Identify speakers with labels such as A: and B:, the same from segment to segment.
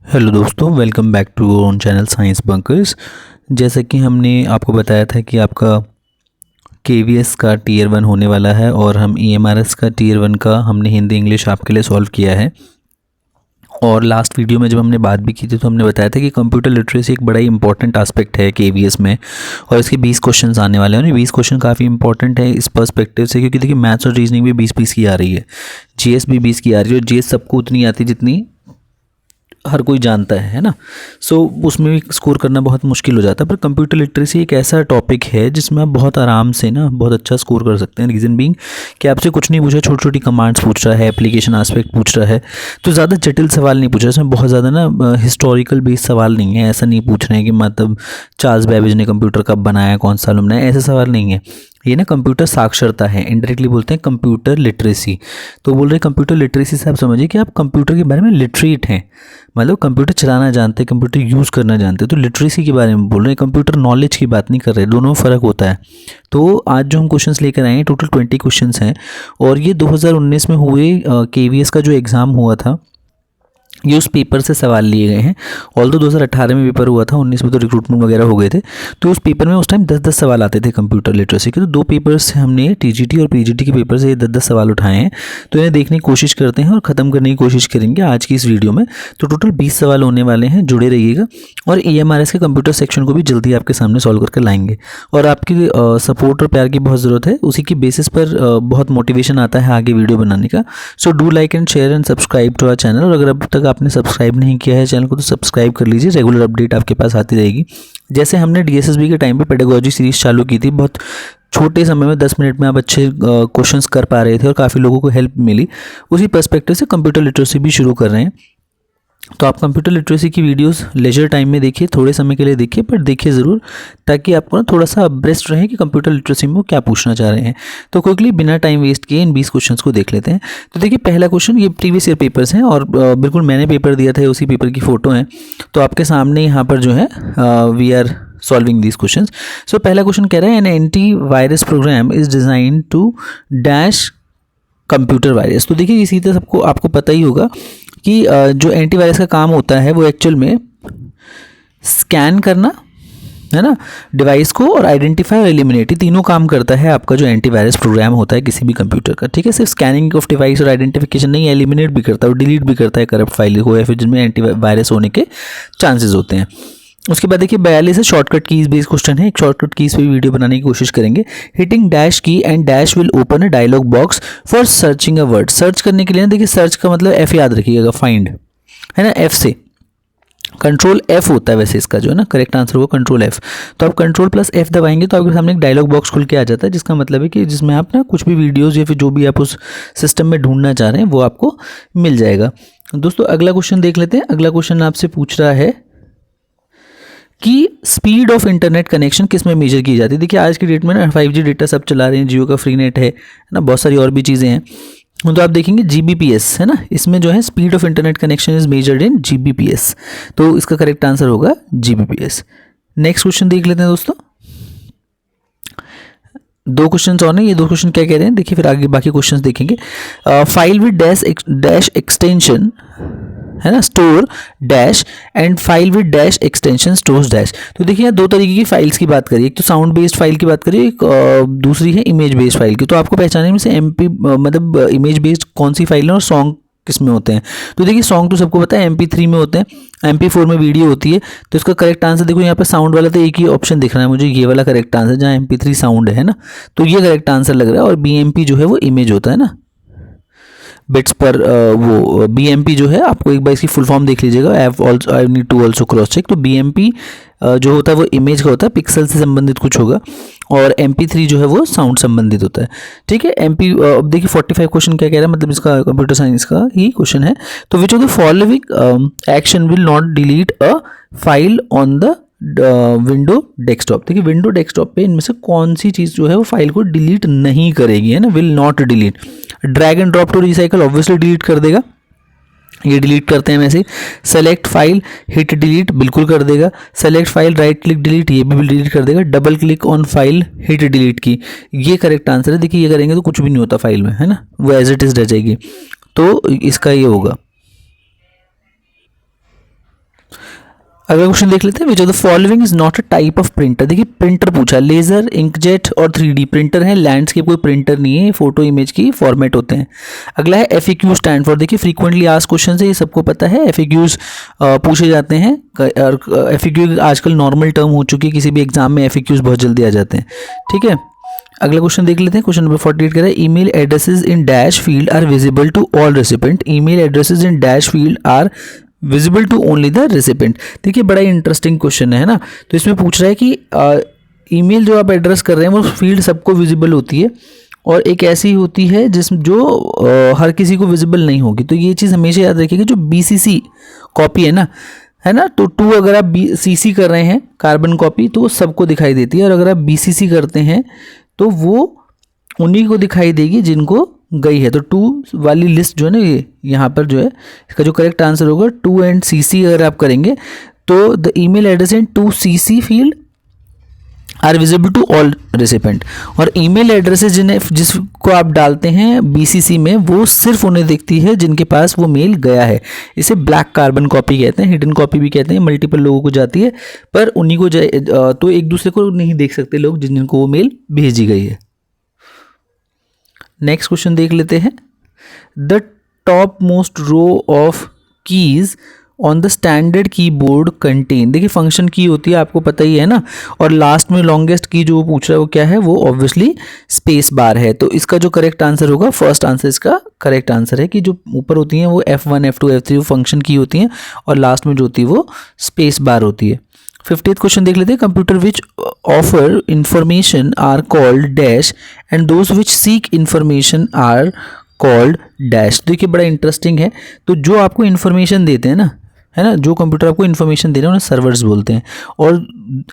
A: Hello दोस्तों, welcome back to on channel science bunkers. जैसा कि हमने आपको बताया था कि आपका केवीएस का टीयर 1 होने वाला है और हम ईएमआरएस का टीयर 1 का हमने हिंदी इंग्लिश आपके लिए सॉल्व किया है। और लास्ट वीडियो में जब हमने बात भी की थी तो हमने बताया था कि कंप्यूटर लिटरेसी एक बड़ा ही इंपॉर्टेंट एस्पेक्ट है केवीएस में और इसके 20 क्वेश्चंस आने वाले हैं। और ये 20 क्वेश्चन काफ़ी इंपॉर्टेंट है इस पर्सपेक्टिव से, क्योंकि देखिए मैथ्स और रीजनिंग भी 20-20 की आ रही है, जीएस भी 20 की आ रही है और जीएस सबको उतनी आती जितनी हर कोई जानता है ना। सो उसमें भी स्कोर करना बहुत मुश्किल हो जाता है। पर कंप्यूटर लिटरेसी एक ऐसा टॉपिक है जिसमें आप बहुत आराम से ना बहुत अच्छा स्कोर कर सकते हैं। रीज़न बीइंग कि आपसे कुछ नहीं पूछा, छोटी छोटी कमांड्स पूछ रहा है, एप्लीकेशन एस्पेक्ट पूछ रहा है, तो ज़्यादा जटिल सवाल नहीं पूछ रहा है। इसमें बहुत ज़्यादा ना हिस्टोरिकल बेस्ड सवाल नहीं है। ऐसा नहीं पूछ रहे हैं कि मतलब चार्ल्स बेबेज ने कंप्यूटर कब बनाया, कौन सा साल बनाया, ऐसा सवाल नहीं है। ये ना कंप्यूटर साक्षरता है, इनडायरेक्टली बोलते हैं कंप्यूटर लिटरेसी। तो बोल रहे हैं कंप्यूटर लिटरेसी से आप समझिए कि आप कंप्यूटर के बारे में लिटरेट हैं, मतलब कंप्यूटर चलाना जानते हैं, कंप्यूटर यूज़ करना जानते हैं। तो लिटरेसी के बारे में बोल रहे हैं, कंप्यूटर नॉलेज की बात नहीं कर रहे, दोनों में फ़र्क होता है। तो आज जो हम क्वेश्चंस लेकर आए हैं, टोटल 20 क्वेश्चंस हैं और ये 2019 में हुए केवीएस का जो एग्ज़ाम हुआ था ये उस पेपर से सवाल लिए गए हैं। ऑल 2018 में पेपर हुआ था, 19 में तो रिक्रूटमेंट वगैरह हो गए थे। तो उस पेपर में उस टाइम 10-10 सवाल आते थे कंप्यूटर लिटरेसी के। तो दो पेपर्स से हमने टीजीटी और पीजीटी के पेपर से 10-10 सवाल उठाए हैं। तो इन्हें देखने की कोशिश करते हैं और ख़त्म करने की कोशिश करेंगे आज की इस वीडियो में। तो टोटल 20 सवाल होने वाले हैं, जुड़े रहिएगा। और ईएमआरएस के कंप्यूटर सेक्शन को भी जल्दी आपके सामने सॉल्व करके लाएंगे और आपकी सपोर्ट और प्यार की बहुत ज़रूरत है। उसी की बेसिस पर बहुत मोटिवेशन आता है आगे वीडियो बनाने का। So do like and share and subscribe to our channel. और अगर अब तक आपने सब्सक्राइब नहीं किया है चैनल को तो सब्सक्राइब कर लीजिए, रेगुलर अपडेट आपके पास आती रहेगी। जैसे हमने डीएसएसबी के टाइम पे पेडागोजी सीरीज चालू की थी, बहुत छोटे समय में 10 मिनट में आप अच्छे क्वेश्चंस कर पा रहे थे और काफ़ी लोगों को हेल्प मिली। उसी पर्सपेक्टिव से कंप्यूटर लिटरेसी भी शुरू कर रहे हैं। तो आप कंप्यूटर लिटरेसी की वीडियोस लेजर टाइम में देखिए, थोड़े समय के लिए देखिए, पर देखिए ज़रूर, ताकि आपको ना थोड़ा सा अब्रेस्ट रहे कि कंप्यूटर लिटरेसी में वो क्या पूछना चाह रहे हैं। तो क्विकली बिना टाइम वेस्ट किए इन 20 क्वेश्चंस को देख लेते हैं। तो देखिए पहला क्वेश्चन, ये प्रीवियस ईयर पेपर्स हैं और बिल्कुल मैंने पेपर दिया था, उसी पेपर की फ़ोटो है। तो आपके सामने यहाँ पर जो है we are solving these question. So पहला क्वेश्चन कह रहा है an antivirus program is design to dash computer virus. तो देखिए इसी तरह सबको आपको पता ही होगा कि जो एंटीवायरस का काम होता है वो एक्चुअल में स्कैन करना है ना डिवाइस को, और आइडेंटिफाई और एलिमिनेट, तीनों काम करता है आपका जो एंटीवायरस प्रोग्राम होता है किसी भी कंप्यूटर का। ठीक है, सिर्फ स्कैनिंग ऑफ डिवाइस और आइडेंटिफिकेशन नहीं, एलिमिनेट भी करता है और डिलीट भी करता है करप्ट फाइल को या फिर जिनमें एंटीवायरस होने के चांसेस होते हैं। उसके बाद देखिए 42 है, शॉर्टकट कीज बेस्ड क्वेश्चन है। एक शॉर्टकट कीज पे वीडियो बनाने की कोशिश करेंगे। Hitting dash key and dash will open a dialog box for searching a word. Search करने के लिए ना देखिए, सर्च का मतलब एफ याद रखिएगा, फाइंड है ना, एफ से कंट्रोल एफ होता है वैसे इसका जो है ना करेक्ट आंसर होगा कंट्रोल एफ। तो आप कंट्रोल प्लस एफ दबाएंगे तो आपके सामने एक डायलॉग बॉक्स खुल के आ जाता है, जिसका मतलब है कि जिसमें आप ना कुछ भी वीडियोस या फिर जो भी आप उस सिस्टम में ढूंढना चाह रहे हैं वो आपको मिल जाएगा। दोस्तों अगला क्वेश्चन देख लेते हैं। अगला क्वेश्चन आपसे पूछ रहा है कि स्पीड ऑफ इंटरनेट कनेक्शन किस में मेजर की जाती है। देखिए आज की डेट में ना 5G डेटा सब चला रहे हैं, जियो का फ्री नेट है ना, बहुत सारी और भी चीज़ें हैं। तो आप देखेंगे GBPS है ना, इसमें जो है speed of internet connection is measured in GBPS। तो इसका करेक्ट आंसर होगा GBPS। नेक्स्ट क्वेश्चन देख लेते हैं दोस्तों। दो क्वेश्चन और हैं, ये दो क्वेश्चन क्या कह रहे हैं देखिए, फिर आगे बाकी क्वेश्चंस देखेंगे। फाइल विद डैश एक्सटेंशन है ना, store dash and file with dash extension stores dash. तो देखिए यहाँ दो तरीके की फाइल्स की बात करिए, एक तो साउंड बेस्ड फाइल की बात करिए, एक दूसरी है इमेज बेस्ड फाइल की। तो आपको पहचानने में से MP मतलब इमेज बेस्ड कौन सी फाइल है और सॉन्ग किस में होते हैं। तो देखिए सॉन्ग तो सबको पता है MP3 में होते हैं, MP4 में वीडियो होती है। तो इसका करेक्ट आंसर देखो यहाँ पे साउंड वाला तो एक ही ऑप्शन दिख रहा है मुझे, ये वाला करेक्ट आंसर जहाँ MP3 साउंड है ना, तो ये करेक्ट आंसर लग रहा है। और BMP जो है वो इमेज होता है ना, बिट्स पर वो BMP जो है, आपको एक बार इसकी फुल फॉर्म देख लीजिएगा, I need to also cross check. तो BMP जो होता है वो इमेज का होता है, पिक्सल से संबंधित कुछ होगा, और MP3 जो है वो साउंड संबंधित होता है। ठीक है, अब देखिए 45 क्वेश्चन क्या कह रहा है, मतलब इसका कंप्यूटर साइंस का ही क्वेश्चन है। तो विच of the following action will not delete a file on the window desktop. देखिए विंडो डेस्कटॉप पे इनमें से कौन सी चीज़ जो है वो फाइल को डिलीट नहीं करेगी, है ना, will not delete. Drag and drop to recycle obviously delete कर देगा, ये डिलीट करते हैं वैसे। सेलेक्ट फाइल हिट डिलीट बिल्कुल कर देगा। Select file write click delete, ये भी डिलीट कर देगा। Double click on file hit delete की, ये करेक्ट आंसर है। देखिए ये करेंगे तो कुछ भी नहीं होता फाइल में, है ना, वो एज इट इज रह जाएगी। तो इसका ये होगा। अगला क्वेश्चन देख लेते हैं, विच of the following is not a type of printer. देखिए प्रिंटर पूछा, लेजर, इंकजेट और 3D प्रिंटर है, लैंडस्केप कोई प्रिंटर नहीं है, फोटो इमेज की फॉर्मेट होते हैं। अगला है FAQ स्टैंड फॉर, देखिए फ्रीक्वेंटली आस्क्ड क्वेश्चन है, ये सबको पता है, FAQs पूछे जाते हैं और FAQ आजकल नॉर्मल टर्म हो चुकी है, किसी भी एग्जाम में FAQs बहुत जल्दी आ जाते हैं, ठीक है। अगला क्वेश्चन देख लेते हैं, क्वेश्चन नंबर 48 कह रहा है email addresses in dash field are visible to all recipient, email addresses in dash field are visible to only the recipient. देखिए बड़ा इंटरेस्टिंग क्वेश्चन है ना, तो इसमें पूछ रहा है कि ईमेल जो आप एड्रेस कर रहे हैं वो फील्ड सबको विजिबल होती है और एक ऐसी होती है जिसमें जो हर किसी को विजिबल नहीं होगी। तो ये चीज़ हमेशा याद रखिएगा, जो BCC कॉपी है ना, तो 2 अगर आप CC कर रहे हैं कार्बन कॉपी तो वो सबको दिखाई देती है, और अगर आप BCC करते हैं तो वो उन्हीं को दिखाई देगी जिनको गई है। तो 2 वाली लिस्ट जो है ना, ये यहाँ पर जो है इसका जो करेक्ट आंसर होगा 2 एंड CC अगर आप करेंगे तो the email address in 2 CC field are visible to all recipient, और ईमेल एड्रेसेस जिसको आप डालते हैं BCC में वो सिर्फ उन्हें दिखती है जिनके पास वो मेल गया है। इसे ब्लैक कार्बन कॉपी कहते हैं, हिडन कॉपी भी कहते हैं, मल्टीपल लोगों को जाती है पर उन्हीं को तो एक दूसरे को नहीं देख सकते लोग जिनको वो मेल भेजी गई है। नेक्स्ट क्वेश्चन देख लेते हैं, the top most row of keys on the standard keyboard contain, देखिए फंक्शन की होती है आपको पता ही है ना, और लास्ट में लॉन्गेस्ट की जो वो पूछ रहा है वो क्या है, वो ऑब्वियसली स्पेस बार है। तो इसका जो करेक्ट आंसर होगा, फर्स्ट आंसर इसका करेक्ट आंसर है कि जो ऊपर होती हैं वो F1 F2 F3 वो फंक्शन की होती हैं और लास्ट में जो होती है वो स्पेस बार होती है। 50th क्वेश्चन देख लेते हैं, computer which offer information are called dash and those which seek information are called dash. देखिए बड़ा इंटरेस्टिंग है, तो जो आपको इन्फॉर्मेशन देते हैं ना, है ना, जो कंप्यूटर आपको इन्फॉर्मेशन दे रहे हैं उन्हें सर्वर्स बोलते हैं, और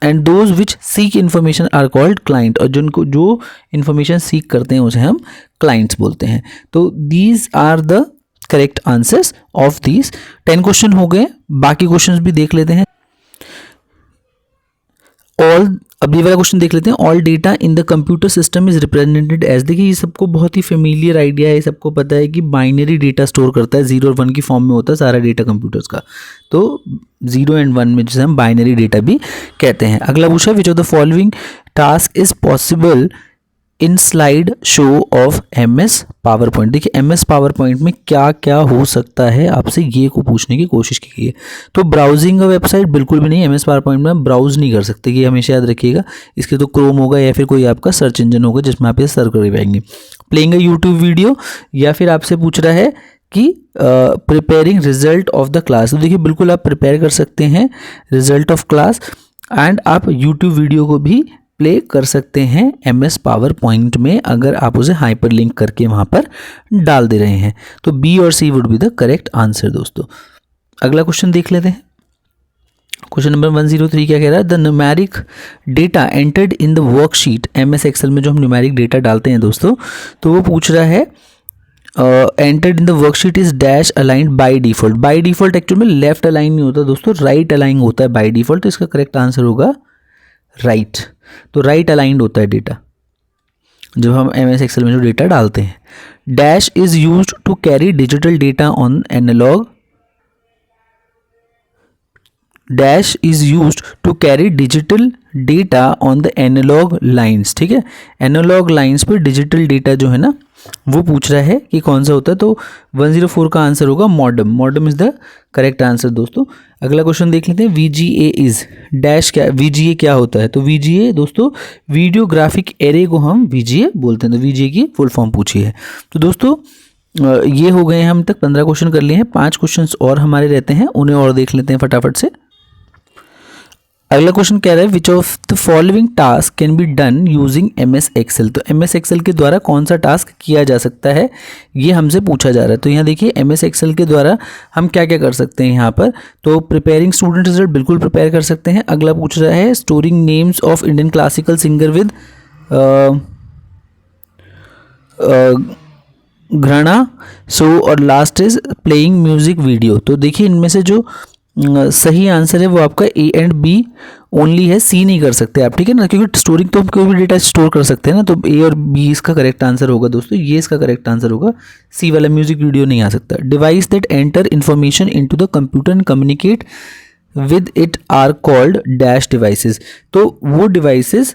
A: and those which seek information are called client, और जिनको जो इन्फॉर्मेशन सीक करते हैं उसे हम क्लाइंट्स बोलते हैं। तो these are the correct answers of these 10 question हो गए, बाकी क्वेश्चन भी देख लेते हैं। अब ये वाला क्वेश्चन देख लेते हैं, all data in the computer system is represented as, देखिए ये सबको बहुत ही फेमिलियर आइडिया है, सबको पता है कि बाइनरी डेटा स्टोर करता है, 0 और 1 की फॉर्म में होता है सारा डेटा कंप्यूटर्स का, तो 0 एंड 1 में जिसे हम बाइनरी डेटा भी कहते हैं। अगला पूछा, विच of the following task is possible in slide show off MS power point. देखिए MS पावर पॉइंट में क्या क्या हो सकता है, आपसे ये को पूछने की कोशिश की गई है। तो ब्राउजिंग का वेबसाइट बिल्कुल भी नहीं, MS पावर पॉइंट में आप ब्राउज नहीं कर सकते, ये हमेशा याद रखिएगा। इसके तो क्रोम होगा या फिर कोई आपका सर्च इंजन होगा जिसमें आप ये सर्च कर पाएंगे। प्लेइंग अ यूट्यूब वीडियो, या फिर आपसे पूछ रहा है कि preparing result of the class. तो देखिए बिल्कुल आप प्रिपेयर कर सकते हैं रिजल्ट ऑफ क्लास, एंड आप यूट्यूब वीडियो को भी प्ले कर सकते हैं MS पावर पॉइंट में अगर आप उसे हाइपर लिंक करके वहाँ पर डाल दे रहे हैं। तो B और C would be the correct answer दोस्तों। अगला क्वेश्चन देख लेते हैं, क्वेश्चन नंबर 103 क्या कह रहा है, the numeric data entered in the worksheet. MS Excel में जो हम न्यूमेरिक डेटा डालते हैं दोस्तों, तो वो पूछ रहा है entered in the worksheet is dash aligned by default. By default actual में लेफ्ट अलाइन नहीं होता दोस्तों, राइट अलाइन होता है बाय डिफॉल्ट, तो इसका करेक्ट आंसर होगा राइट। तो राइट अलाइंड होता है डेटा जब हम MS एक्सेल में जो डेटा डालते हैं। Dash is used to carry digital data on analog, dash is used to carry digital data on the analog lines. ठीक है, एनालॉग लाइंस पर डिजिटल डेटा जो है ना वो पूछ रहा है कि कौन सा होता है, तो 104 का आंसर होगा modem. Modem is the correct answer दोस्तों। अगला क्वेश्चन देख लेते हैं, VGA इज डैश क्या, VGA क्या होता है। तो VGA दोस्तों वीडियोग्राफिक एरे को हम VGA बोलते हैं, तो VGA की फुल फॉर्म पूछी है। तो दोस्तों ये हो गए हैं, हम तक 15 क्वेश्चन कर लिए हैं, 5 क्वेश्चन और हमारे रहते हैं, उन्हें और देख लेते हैं फटाफट से। अगला क्वेश्चन कह रहा है, which of the following task can be done using MS Excel. तो MS एक्सेल के द्वारा कौन सा टास्क किया जा सकता है, ये हमसे पूछा जा रहा है। तो यहाँ देखिए MS एक्सेल के द्वारा हम क्या क्या कर सकते हैं यहाँ पर, तो प्रिपेयरिंग स्टूडेंट रिजल्ट बिल्कुल प्रिपेयर कर सकते हैं। अगला पूछ रहा है, storing names of Indian classical singer with घृणा, सो और last is playing music video. तो देखिए इनमें से जो सही आंसर है वो आपका A एंड B ओनली है, C नहीं कर सकते आप, ठीक है ना, क्योंकि स्टोरिंग तो हम कोई भी डेटा स्टोर कर सकते हैं ना, तो A और B इसका करेक्ट आंसर होगा दोस्तों, ये इसका करेक्ट आंसर होगा, C वाला म्यूजिक वीडियो नहीं आ सकता। Device that enter information into the computer and communicate with it are called dash devices. तो वो डिवाइसेस,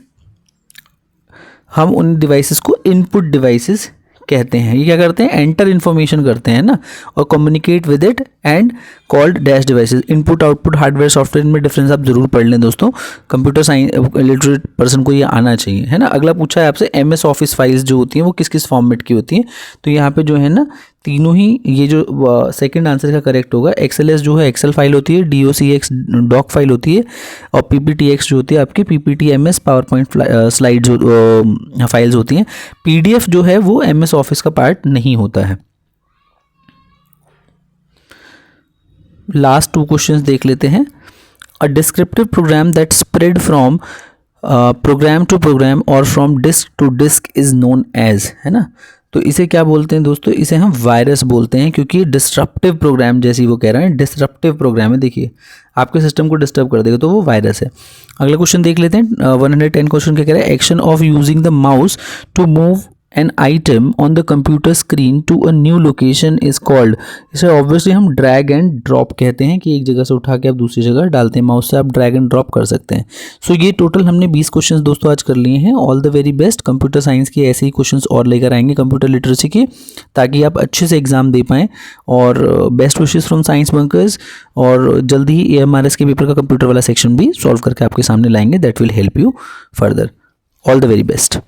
A: हम उन डिवाइसेस को इनपुट डिवाइसेस कहते हैं। ये क्या करते हैं, एंटर इन्फॉर्मेशन करते हैं ना, और communicate with it and called dash devices. Input output hardware software में डिफरेंस आप जरूर पढ़ लें दोस्तों, कंप्यूटर साइंस लिटरेट पर्सन को ये आना चाहिए, है ना। अगला पूछा है आपसे MS ऑफिस फाइल्स जो होती हैं वो किस किस फॉर्मेट की होती हैं। तो यहाँ पे जो है ना तीनों ही, ये जो सेकंड आंसर का करेक्ट होगा। XLS जो है एक्सेल फाइल होती है, DOCX डॉक फाइल होती है, और PPTX जो होती है आपकी PPTMS power point slides files होती हैं। PDF जो है वो MS ऑफिस का पार्ट नहीं होता है। लास्ट 2 क्वेश्चंस देख लेते हैं। A descriptive program that spread from program to program और from disk to disk is known as, है ना। तो इसे क्या बोलते हैं दोस्तों, इसे हम वायरस बोलते हैं, क्योंकि डिस्ट्रप्टिव प्रोग्राम, जैसे वो कह रहे हैं डिस्ट्रप्टिव प्रोग्राम है, देखिए आपके सिस्टम को डिस्टर्ब कर देगा, तो वो वायरस है। अगला क्वेश्चन देख लेते हैं। 110 क्वेश्चन क्या कह रहा है, action of using the mouse to move an item on the computer screen to a new location is called। इसे ऑब्वियसली हम ड्रैग एंड ड्रॉप कहते हैं, कि एक जगह से उठा के आप दूसरी जगह डालते हैं, माउस से आप ड्रैग एंड ड्रॉप कर सकते हैं। सो ये टोटल हमने 20 क्वेश्चंस दोस्तों आज कर लिए हैं। All the very best. Computer science के ऐसे ही क्वेश्चंस और लेकर आएंगे कंप्यूटर लिटरेसी के, ताकि आप अच्छे से एग्जाम दे पाएँ। और best wishes from science bunkers, और जल्दी ही AMRS के पेपर का कंप्यूटर वाला सेक्शन भी सॉल्व करके आपके सामने लाएंगे। That will help you further. All the very best.